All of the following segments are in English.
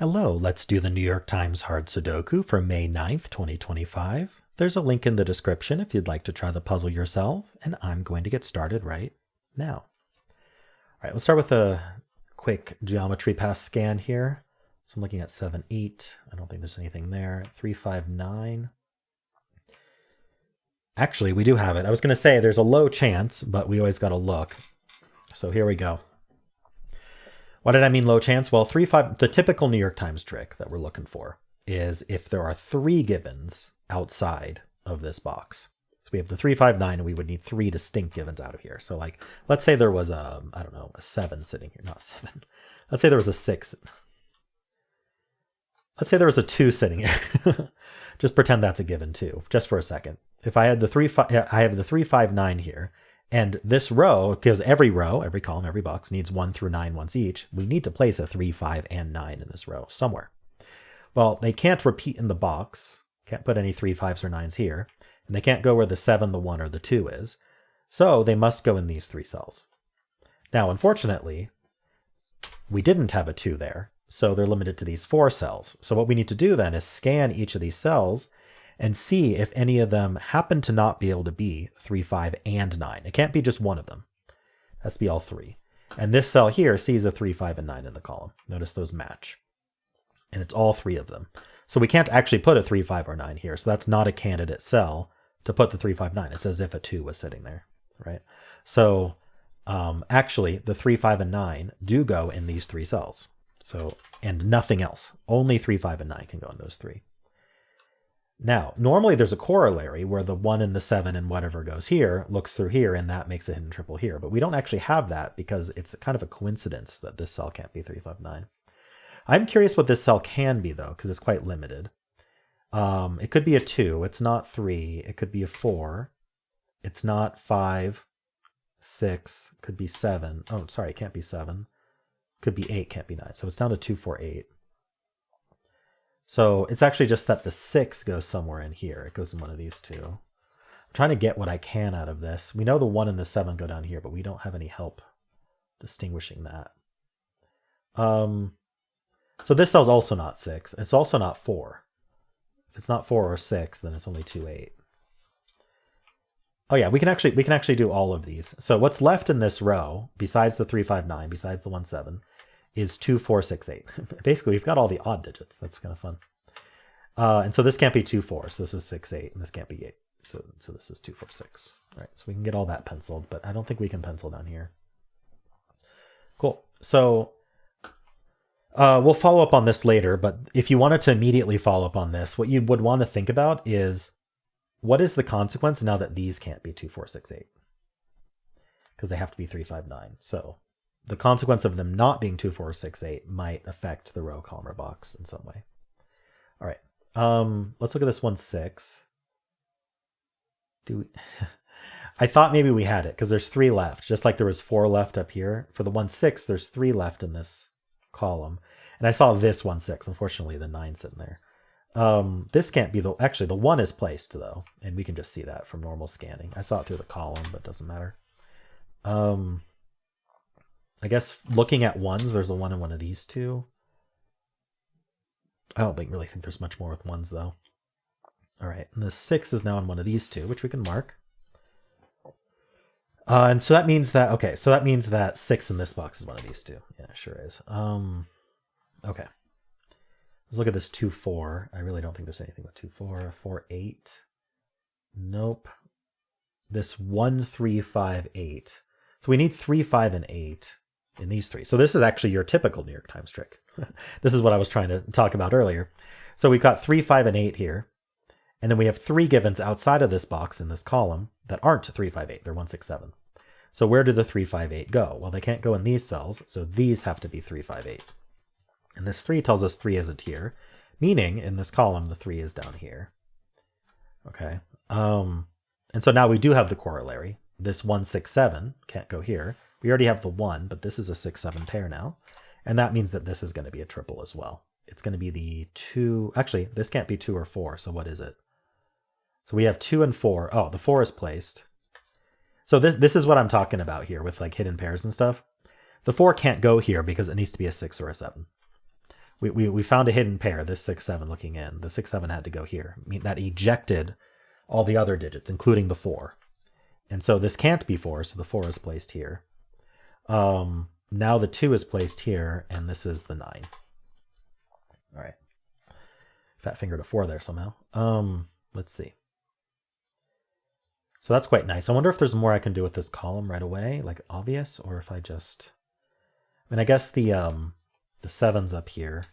Hello, let's do the New York Times Hard Sudoku for May 9th, 2025. There's a link in the description if you'd like to try the puzzle yourself, and I'm going to get started right now. All right, let's start with a quick geometry pass scan here. So I'm looking at 7, 8. I don't think there's anything there. 3, 5, 9. Actually, we do have it. I was going to say there's a low chance, but we always got to look. So here we go. What did I mean low chance? Well, 3, 5, the typical New York Times trick that we're looking for is if there are 3 givens outside of this box. So we have the 3, 5, 9, and we would need 3 distinct givens out of here. So like, let's say there was a, I don't know, a 7 sitting here, not 7. Let's say there was a 6. Let's say there was a 2 sitting here. Just pretend that's a given too, just for a second. If I had the 3, 5, I have the 3, 5, 9 here. And this row, because every row, every column, every box needs 1 through 9 once each, we need to place a 3, 5, and 9 in this row somewhere. Well, they can't repeat in the box. Can't put any 3, 5s, or 9s here. And they can't go where the 7, the 1, or the 2 is. So they must go in these 3 cells. Now, unfortunately, we didn't have a 2 there. So they're limited to these 4 cells. So what we need to do then is scan each of these cells and see if any of them happen to not be able to be 3, 5, and 9. It can't be just one of them. It has to be all 3. And this cell here sees a 3, 5, and 9 in the column. Notice those match. And it's all 3 of them. So we can't actually put a 3, 5, or 9 here. So that's not a candidate cell to put the 3, 5, 9. It's as if a 2 was sitting there, right? So actually, the 3, 5, and 9 do go in these 3 cells. So, and nothing else. Only 3, 5, and 9 can go in those 3. Now, normally there's a corollary where the 1 and the 7 and whatever goes here looks through here, and that makes a hidden triple here. But we don't actually have that because it's kind of a coincidence that this cell can't be 3, 5, 9. I'm curious what this cell can be, though, because it's quite limited. It could be a 2. It's not 3. It could be a 4. It's not 5, 6. Could be 7. Oh, sorry, it can't be 7. Could be 8, can't be 9. So it's down to 2, 4, 8. So it's actually just that the 6 goes somewhere in here. It goes in one of these 2. I'm trying to get what I can out of this. We know the 1 and the 7 go down here, but we don't have any help distinguishing that. So this cell's also not 6. It's also not 4. If it's not 4 or 6, then it's only 2, 8. Oh yeah, we can actually do all of these. So what's left in this row, besides the 3, 5, 9, besides the 1, 7, is 2, 4, 6, 8. Basically, we've got all the odd digits. That's kind of fun. And so this can't be 2, 4. So this is 6, 8. And this can't be 8. So this is 2, 4, 6. All right, so we can get all that penciled, but I don't think we can pencil down here. Cool. So we'll follow up on this later, but if you wanted to immediately follow up on this, what you would want to think about is, what is the consequence now that these can't be 2, 4, 6, 8? Because they have to be 3, 5, 9. So the consequence of them not being 2, 4, 6, 8 might affect the row, column, or box in some way. All right. Let's look at this 1, 6. I thought maybe we had it because there's 3 left, just like there was 4 left up here. For the 1, 6, there's 3 left in this column. And I saw this 1, 6. Unfortunately, the 9 sitting there. This can't be actually the 1 is placed though, and we can just see that from normal scanning. I saw it through the column, but it doesn't matter. I guess looking at 1s, there's a 1 in one of these 2. I don't really think there's much more with 1s though. All right, and the 6 is now in one of these 2, which we can mark. And so that means that, okay, so that means that 6 in this box is one of these 2. Yeah, it sure is. Okay. Let's look at this 2, 4. I really don't think there's anything with 2, 4. 4, 8. Nope. This 1, 3, 5, 8. So we need 3, 5, and 8 in these 3. So this is actually your typical New York Times trick. This is what I was trying to talk about earlier. So we've got 3, 5, and 8 here. And then we have 3 givens outside of this box in this column that aren't 3, 5, 8. They're 1, 6, 7. So where do the 3, 5, 8 go? Well, they can't go in these cells. So these have to be 3, 5, 8. And this 3 tells us 3 isn't here, meaning in this column, the 3 is down here. Okay. And so now we do have the corollary. This 1, 6, 7 can't go here. We already have the 1, but this is a 6, 7 pair now. And that means that this is going to be a triple as well. It's going to be the 2. Actually, this can't be 2 or 4. So what is it? So we have 2 and 4. Oh, the 4 is placed. So this is what I'm talking about here with like hidden pairs and stuff. The 4 can't go here because it needs to be a 6 or a 7. we found a hidden pair, this 6, 7 looking in. The 6, 7 had to go here. I mean, that ejected all the other digits, including the 4. And so this can't be 4, so the 4 is placed here. Now the 2 is placed here, and this is the 9. All right. Fat finger to 4 there somehow. Let's see. So that's quite nice. I wonder if there's more I can do with this column right away, like obvious, or if I just... I mean, I guess the 7's up here.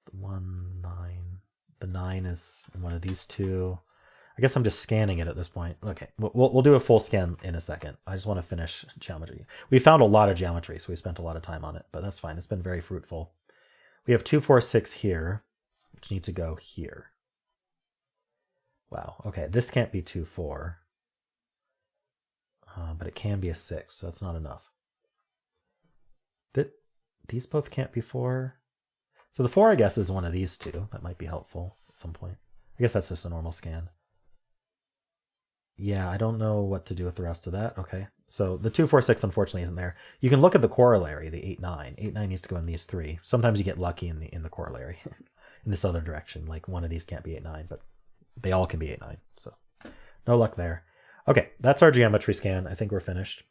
The 1, 9. The 9 is in one of these two. I guess I'm just scanning it at this point. Okay, we'll do a full scan in a second. I just want to finish geometry. We found a lot of geometry, so we spent a lot of time on it, but that's fine. It's been very fruitful. We have 2, 4, 6 here, which need to go here. Wow, okay, this can't be 2, 4. But it can be a 6, so that's not enough. These both can't be 4. So the 4, I guess, is one of these two. That might be helpful at some point. I guess that's just a normal scan. Yeah, I don't know what to do with the rest of that. Okay, so the 2, 4, 6 unfortunately isn't there. You can look at the corollary, the 8, 9. 8, 9 needs to go in these 3. Sometimes you get lucky in the corollary, in this other direction. Like one of these can't be 8, 9, but they all can be 8, 9. So no luck there. Okay, that's our geometry scan. I think we're finished.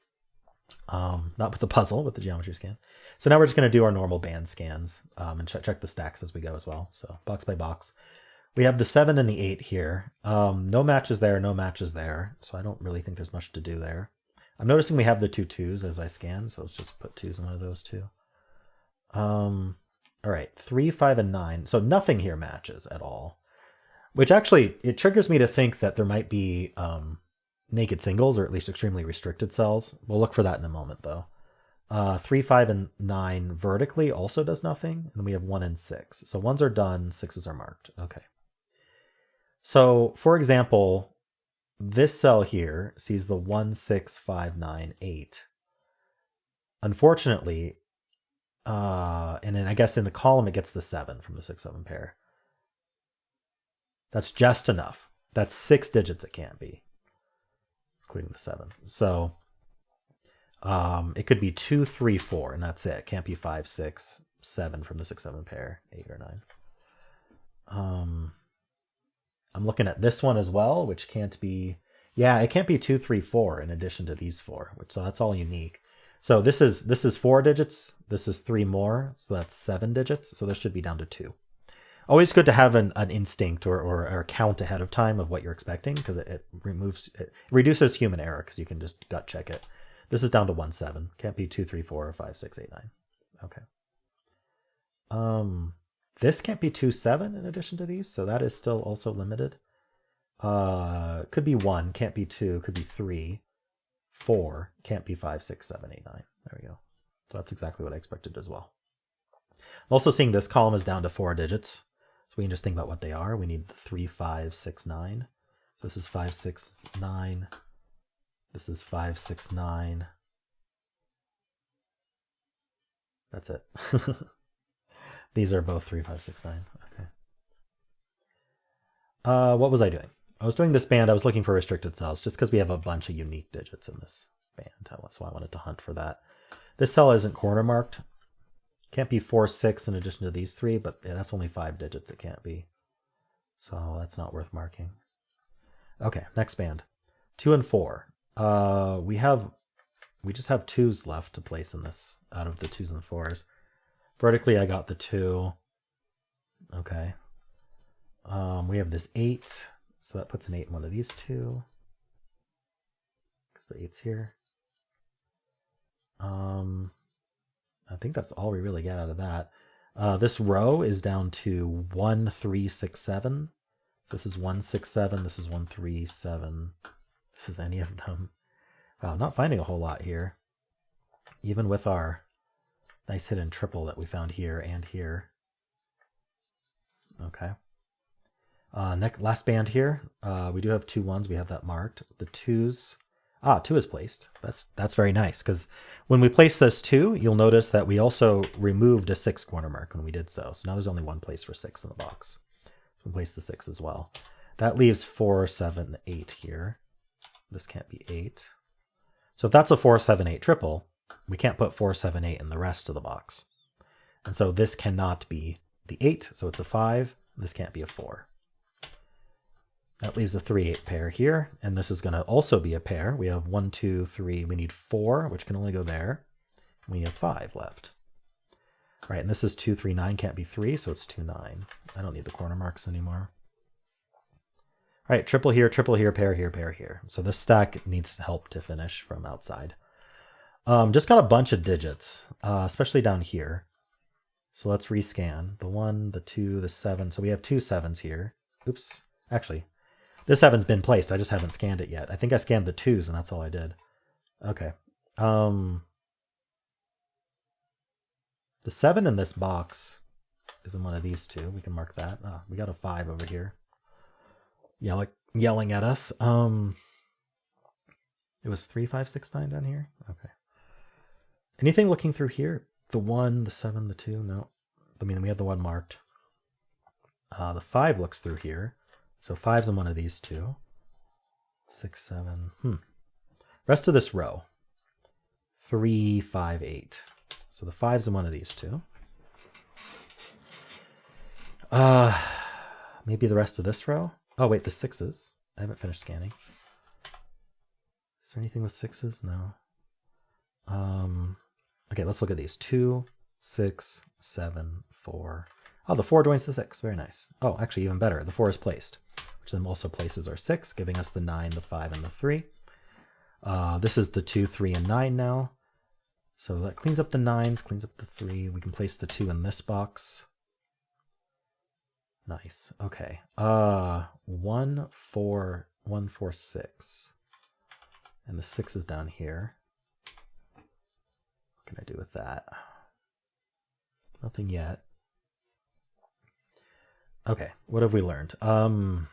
Not with the puzzle, with the geometry scan. So now we're just going to do our normal band scans and check the stacks as we go as well. So box by box. We have the 7 and the 8 here. No matches there, no matches there. So I don't really think there's much to do there. I'm noticing we have the 2 2s as I scan, so let's just put 2s in one of those two. All right, 3, 5, and 9. So nothing here matches at all. Which actually, it triggers me to think that there might be naked singles, or at least extremely restricted cells. We'll look for that in a moment, though. 3, 5, and 9 vertically also does nothing. And then we have 1 and 6. So 1s are done, 6s are marked. Okay. So, for example, this cell here sees the 1, 6, 5, 9, 8. Unfortunately, and then I guess in the column it gets the 7 from the 6, 7 pair. That's just enough. That's 6 digits it can't be, including the 7. So it could be 2, 3, 4, and that's it. It can't be 5, 6, 7 from the 6, 7 pair, 8 or 9. I'm looking at this one as well, which can't be, yeah, it can't be 2, 3, 4 in addition to these 4, so that's all unique. So this is 4 digits, this is 3 more, so that's 7 digits, so this should be down to 2. Always good to have an instinct or a count ahead of time of what you're expecting, because it reduces human error, because you can just gut check it. This is down to 1, 7. Can't be 2, 3, 4, 5, 6, 8, 9. Okay. This can't be 2, 7 in addition to these, so that is still also limited. Could be 1, can't be 2, could be 3, 4, can't be 5, 6, 7, 8, 9. There we go. So that's exactly what I expected as well. I'm also seeing this column is down to 4 digits. So we can just think about what they are. We need the 3, 5, 6, 9. So this is 5, 6, 9. This is 5, 6, 9. That's it. These are both 3, 5, 6, 9. Okay. What was I doing? I was doing this band. I was looking for restricted cells just because we have a bunch of unique digits in this band. That's why I wanted to hunt for that. This cell isn't corner marked. Can't be 4, 6 in addition to these 3, but yeah, that's only 5 digits. It can't be. So that's not worth marking. Okay, next band. 2 and 4. We just have 2s left to place in this out of the 2s and 4s. Vertically, I got the 2. Okay. We have this 8, so that puts an 8 in one of these two, because the 8's here. I think that's all we really get out of that. This row is down to 1, 3, 6, 7. So this is 1, 6, 7. This is 1, 3, 7. This is any of them. Wow, not finding a whole lot here, even with our nice hidden triple that we found here and here. Okay. Last band here. We do have 2 1s. We have that marked. The 2s. 2 is placed. That's very nice, because when we place this 2, you'll notice that we also removed a 6 corner mark when we did so. So now there's only one place for 6 in the box. So we place the 6 as well. That leaves 4, 7, 8 here. This can't be 8. So if that's a 4, 7, 8 triple, we can't put 4, 7, 8 in the rest of the box. And so this cannot be the 8, so it's a 5. This can't be a 4. That leaves a 3-8 pair here, and this is going to also be a pair. We have 1, 2, 3. We need 4, which can only go there. We have 5 left. All right, and this is 2, 3, 9. Can't be 3, so it's 2, 9. I don't need the corner marks anymore. All right, triple here, pair here, pair here. So this stack needs help to finish from outside. Just got a bunch of digits, especially down here. So let's rescan. The 1, the 2, the 7. So we have 2 7s here. Oops. Actually, this 7's been placed. I just haven't scanned it yet. I think I scanned the 2s, and that's all I did. Okay. The 7 in this box is in one of these two. We can mark that. Oh, we got a 5 over here. Yelling at us. It was 3, 5, 6, 9 down here? Okay. Anything looking through here? The 1, the 7, the 2? No. I mean, we have the 1 marked. The 5 looks through here. So 5's in one of these two. 6, 7. Rest of this row. 3, 5, 8. So the 5's in one of these two. Maybe the rest of this row? Oh, wait, the 6's. I haven't finished scanning. Is there anything with 6's? No. Okay, let's look at these. 2, 6, 7, 4. Oh, the 4 joins the 6. Very nice. Oh, actually, even better. The 4 is placed, which then also places our 6, giving us the 9, the 5, and the 3. This is the 2, 3, and 9 now. So that cleans up the 9s, cleans up the 3. We can place the 2 in this box. Nice. Okay. 1, 4, 1, 4, 6. And the 6 is down here. What can I do with that? Nothing yet. Okay, what have we learned? Got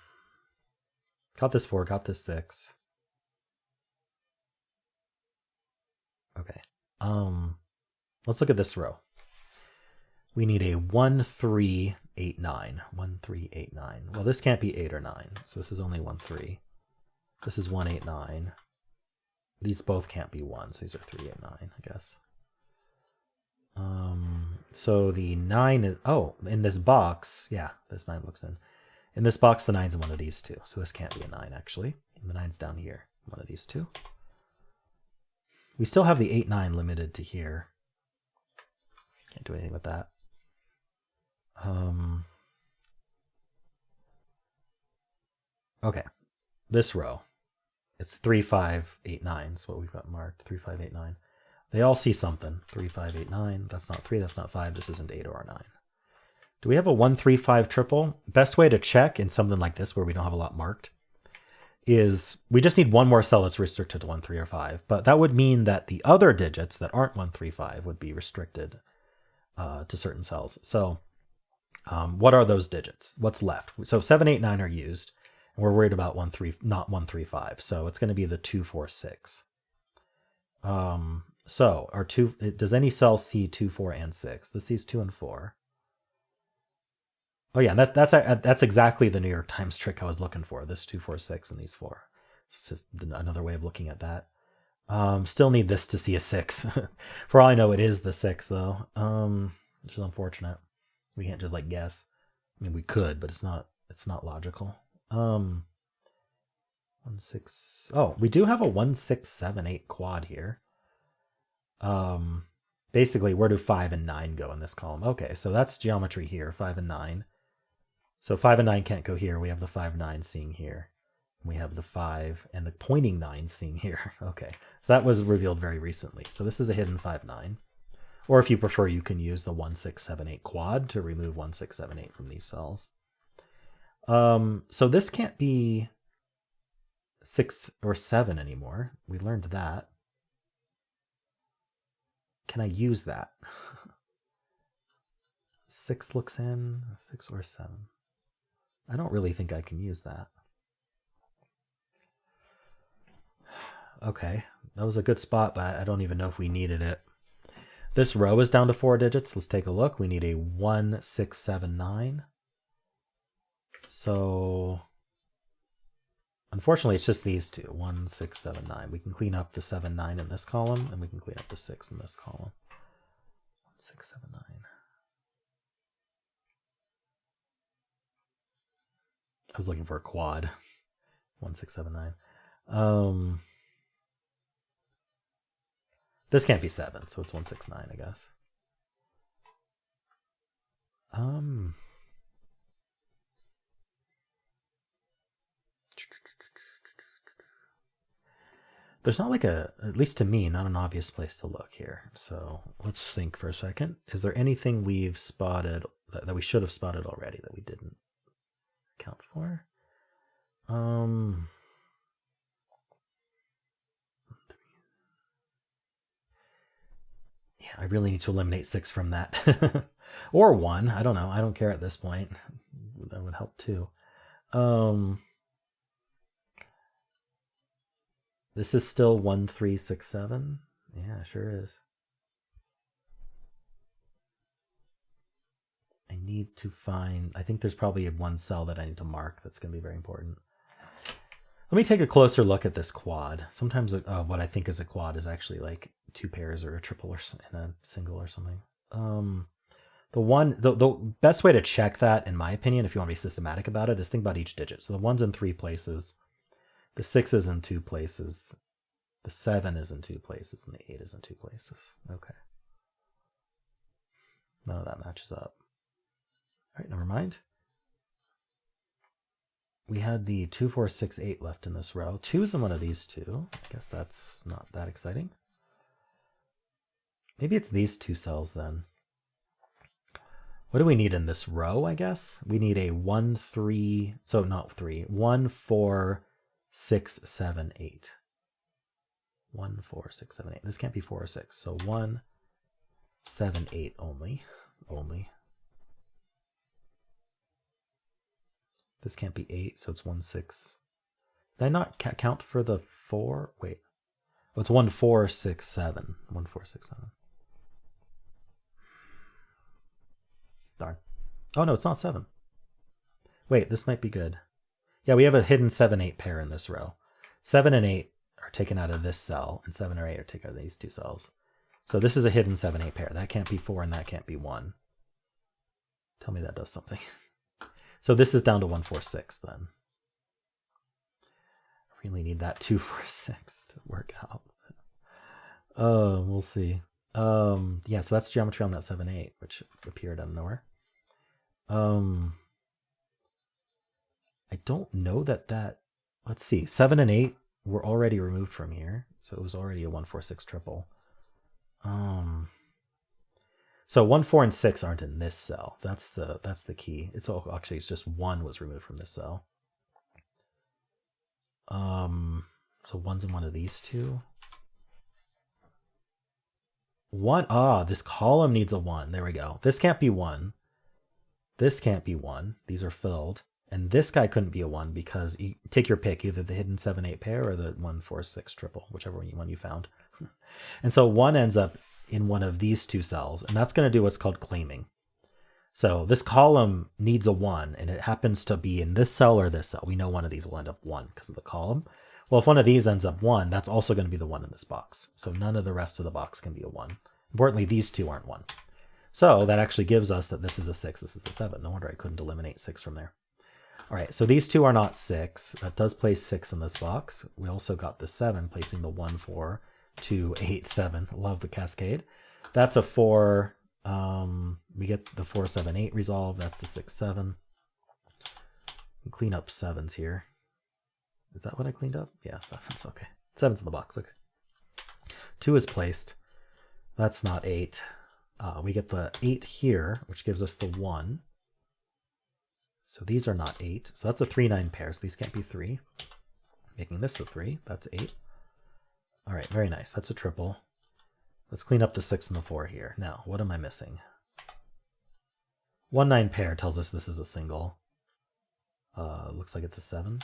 this 4, got this 6. Okay. Let's look at this row. We need a 1, 3, 8, 9. 1, 3, 8, 9. Well, this can't be 8 or 9, so this is only 1, 3. This is 1, 8, 9. These both can't be 1, so these are 3, 8, 9, I guess. So the 9 is, oh, in this box, yeah, this 9 looks in. In this box, the 9's in one of these two, so this can't be a 9, actually. And the 9's down here, one of these two. We still have the 8, 9 limited to here. Can't do anything with that. Okay, this row. It's 3, 5, 8, 9 is what we've got marked. 3, 5, 8, 9. They all see something. 3, 5, 8, 9. That's not 3, that's not 5. This isn't 8 or 9. Do we have a 1, 3, 5 triple? Best way to check in something like this where we don't have a lot marked is we just need one more cell that's restricted to 1, 3, or 5. But that would mean that the other digits that aren't 1, 3, 5 would be restricted to certain cells. So what are those digits? What's left? So 7, 8, 9 are used. And we're worried about 1, 3, not 1, 3, 5. So it's going to be the 2, 4, 6. So our 2, does any cell see 2, 4, and 6? This sees 2 and 4. Oh yeah, that's exactly the New York Times trick I was looking for. This 2, 4, 6, and these 4. It's just another way of looking at that. Still need this to see a 6. For all I know, it is the 6 though. Which is unfortunate. We can't just like guess. I mean, we could, but it's not logical. 1, 6. Oh, we do have a 1, 6, 7, 8 quad here. Basically, where do 5 and 9 go in this column? Okay, so that's geometry here, 5 and 9. So 5 and 9 can't go here. We have the 5, 9 seeing here. We have the 5 and the pointing 9 seeing here. Okay, so that was revealed very recently. So this is a hidden 5, 9. Or if you prefer, you can use the 1, 6, 7, 8 quad to remove 1, 6, 7, 8 from these cells. So this can't be 6 or 7 anymore. We learned that. Can I use that? 6 looks in, 6 or 7. I don't really think I can use that. Okay, that was a good spot, but I don't even know if we needed it. This row is down to 4 digits. Let's take a look. We need a 1, 6, 7, 9. So unfortunately, it's just these two, 1, 6, 7, 9. We can clean up the 7, 9 in this column, and we can clean up the 6 in this column. 1, 6, 7, 9. I was looking for a quad. 1679. This can't be 7, so it's 169, I guess. There's not like at least to me, not an obvious place to look here. So let's think for a second. Is there anything we've spotted that we should have spotted already that we didn't account for? Yeah, I really need to eliminate 6 from that. Or 1. I don't know. I don't care at this point. That would help too. This is still 1367. Yeah, sure is. I need to find, I think there's probably one cell that I need to mark that's going to be very important. Let me take a closer look at this quad. Sometimes what I think is a quad is actually like 2 pairs or a triple or in a single or something. The best way to check that, in my opinion, if you want to be systematic about it, is think about each digit. So the 1's in 3 places, the 6 is in 2 places, the 7 is in 2 places, and the 8 is in 2 places. Okay. None of that matches up. All right, never mind. We had the 2, 4, 6, 8 left in this row. 2's in one of these two. I guess that's not that exciting. Maybe it's these 2 cells then. What do we need in this row, I guess? We need a 1, 3, so not 3, 1, 4, 6, 7, 8. 1, 4, 6, 7, 8. This can't be 4 or 6. So 1, 7, 8 only. This can't be 8, so it's 1, 6. Did I not count for the 4? Wait. Oh, it's 1, 4, 6, 7. 1, 4, 6, 7. Darn. Oh, no, it's not 7. Wait, this might be good. Yeah, we have a hidden 7, 8 pair in this row. 7 and 8 are taken out of this cell, and 7 or 8 are taken out of these 2 cells. So this is a hidden 7, 8 pair. That can't be 4, and that can't be 1. Tell me that does something. So this is down to 1, 4, 6 then. I really need that 2, 4, 6 to work out. We'll see. Yeah, so that's geometry on that 7, 8, which appeared out of nowhere. I don't know that, let's see, 7 and 8 were already removed from here. So it was already a 1, 4, 6 triple. So 1, 4, and 6 aren't in this cell. That's the key. Actually it's just 1 was removed from this cell. So 1's in one of these 2. 1, this column needs a 1. There we go. This can't be 1. This can't be 1. These are filled. And this guy couldn't be a 1 because you take your pick, either the hidden 7, 8 pair or the 1, 4, 6 triple, whichever one you found. And so 1 ends up in one of these 2 cells, and that's going to do what's called claiming. So this column needs a 1, and it happens to be in this cell or this cell. We know one of these will end up 1 because of the column. Well, if one of these ends up 1, that's also going to be the 1 in this box. So none of the rest of the box can be a 1. Importantly, these 2 aren't 1. So that actually gives us that this is a 6, this is a 7. No wonder I couldn't eliminate 6 from there. All right, so these 2 are not 6. That does place 6 in this box. We also got the 7, placing the 1, 4, 2, 8, 7. Love the cascade. That's a 4. We get the 4, 7, 8 resolved. That's the 6, 7. Clean up 7s here. Is that what I cleaned up? Yeah, 7s. Okay. 7's in the box. Okay. 2 is placed. That's not 8. We get the 8 here, which gives us the 1. So these are not 8. So that's a 3, 9 pair. So these can't be 3. Making this the 3. That's 8. All right, very nice. That's a triple. Let's clean up the 6 and the 4 here. Now, what am I missing? 1, 9 pair tells us this is a single. Looks like it's a 7.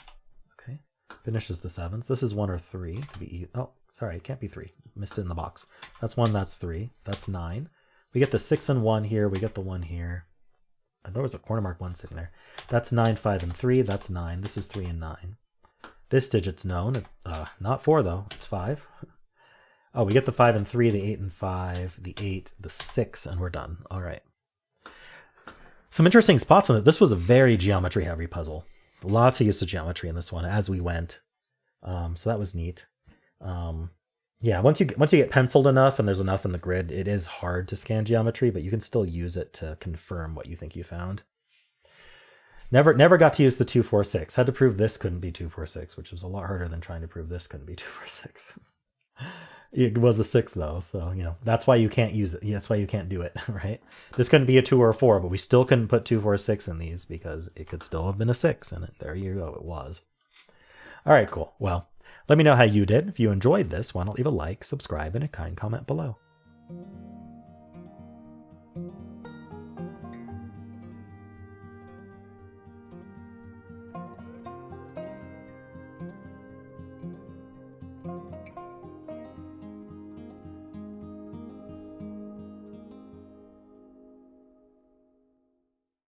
Okay. Finishes the 7s. This is 1 or 3. Could be, oh, sorry, it can't be 3. Missed it in the box. That's 1, that's 3. That's 9. We get the 6 and 1 here. We get the 1 here. And there was a corner mark 1 sitting there. That's 9, 5, and 3. That's 9. This is 3 and 9. This digit's known. Not 4, though. It's 5. Oh, we get the 5 and 3, the 8 and 5, the 8, the 6, and we're done. All right. Some interesting spots on it. This was a very geometry-heavy puzzle. Lots of use of geometry in this one as we went. So that was neat. Yeah, once you get penciled enough and there's enough in the grid, it is hard to scan geometry, but you can still use it to confirm what you think you found. Never got to use the 246. Had to prove this couldn't be 246, which was a lot harder than trying to prove this couldn't be 246. It was a 6 though, so that's why you can't use it. That's why you can't do it, right? This couldn't be a 2 or a 4, but we still couldn't put 246 in these because it could still have been a 6, and there you go, it was. All right, cool. Well, let me know how you did. If you enjoyed this, why not leave a like, subscribe, and a kind comment below.